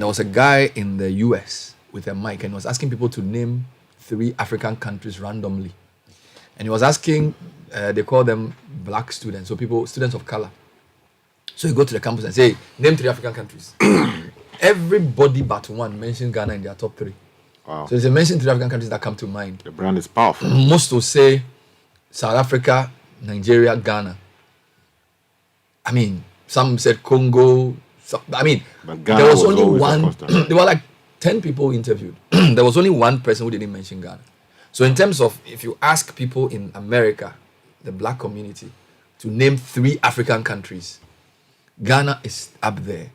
There was a guy in the US with a mic and was asking people to name 3 African countries randomly. And he was asking, they call them black students, so people, students of color. So you go to the campus and say, name 3 African countries. Everybody but one mentioned Ghana in their top 3. Wow. So they mention 3 African countries that come to mind. The brand is powerful. Most will say South Africa, Nigeria, Ghana. I mean, some said Congo. But Ghana there was only always one. the first. There were like 10 people interviewed. There was only one person who didn't mention Ghana. So in terms of, if you ask people in America, the black community, to name 3 African countries, Ghana is up there.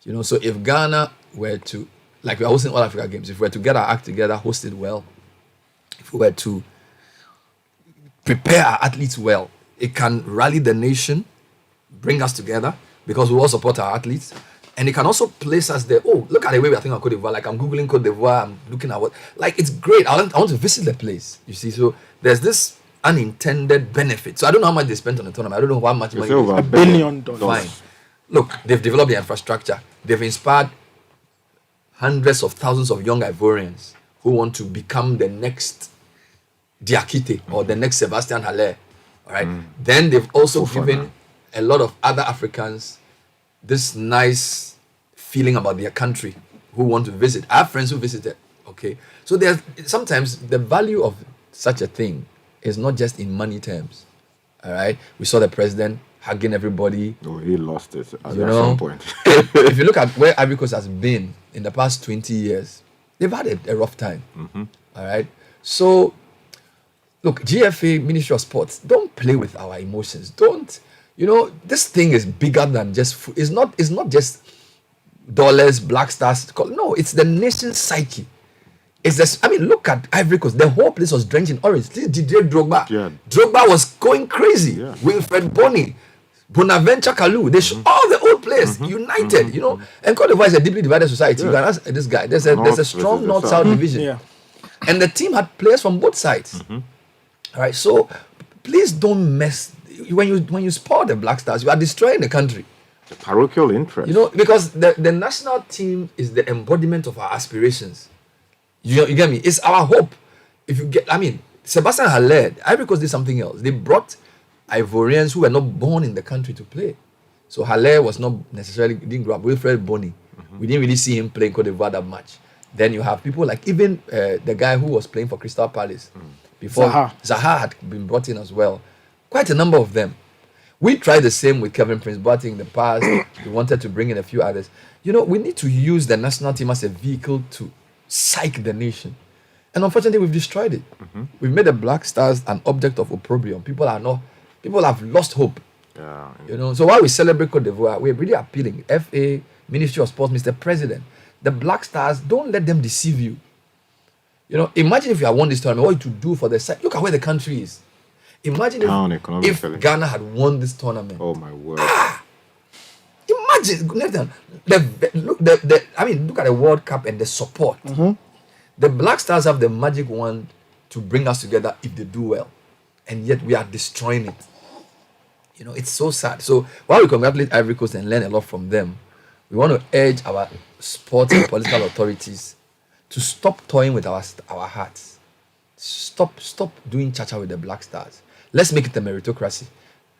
You know, so if Ghana were to, like we are hosting all Africa games, if we were to get our act together, host it well, if we were to prepare our athletes well, it can rally the nation, bring us together, because we all support our athletes. And it can also place us there. Oh, look at the way we are thinking of Cote d'Ivoire. Like I'm Googling Cote d'Ivoire, I'm looking at what, like it's great. I want to visit the place, you see. So there's this unintended benefit. So I don't know how much they spent on the tournament. I don't know how much money. over $1 billion. Fine. Look, they've developed the infrastructure. They've inspired hundreds of thousands of young Ivorians who want to become the next Diakite or the next Sebastian Haller. All right. Then they've also given a lot of other Africans this nice feeling about their country who want to visit. I have friends who visited. Okay. So there's sometimes the value of such a thing is not just in money terms. All right. We saw the president hugging everybody. No, he lost it at You know, some point. if you look at where Ivory Coast has been in the past 20 years, they've had a rough time. All right. So, look, GFA, Ministry of Sports, don't play with our emotions. Don't, you know, this thing is bigger than just food. It's not just dollars, Black Stars. No, it's the nation's psyche. It's this, I mean, look at Ivory Coast. The whole place was drenched in orange. This Didier Drogba. Yeah. Drogba was going crazy. Yeah. Wilfred Bony, Bonaventure Kalou. They all the old players united, you know. And Cote d'Ivoire is a deeply divided society. You can ask this guy. There's a strong north-south division. Yeah. And the team had players from both sides. All right. So please don't mess. When you spoil the Black Stars, you are destroying the country. The parochial interest. You know, because the national team is the embodiment of our aspirations. You get me? It's our hope. If you get, I mean, Sebastian Haller, Ivory Coast did something else. They brought Ivorians who were not born in the country to play. So Haller was not necessarily, didn't grow up. Wilfred Bony, we didn't really see him play in Cote d'Ivoire that much. Then you have people like even the guy who was playing for Crystal Palace before. Zaha had been brought in as well. Quite a number of them. We tried the same with Kevin Prince Boateng in the past. We wanted to bring in a few others. You know, we need to use the national team as a vehicle to psych the nation. And unfortunately, we've destroyed it. We've made the Black Stars an object of opprobrium. People have lost hope. Yeah. You know, so while we celebrate Cote d'Ivoire, we're really appealing. FA, Ministry of Sports, Mr. President, the Black Stars, don't let them deceive you. You know, imagine if you had won this tournament, what you do for the side. Look at where the country is. Imagine if Ghana had won this tournament. Oh my word. Imagine, Nathan, look at the World Cup and the support. The Black Stars have the magic wand to bring us together if they do well. And yet we are destroying it. You know, it's so sad. So while we congratulate Ivory Coast and learn a lot from them, we want to urge our sports and political authorities to stop toying with our hearts. Stop doing cha-cha with the Black Stars. Let's make it a meritocracy.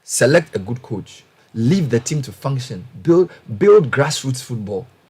Select a good coach. Leave the team to function. Build grassroots football.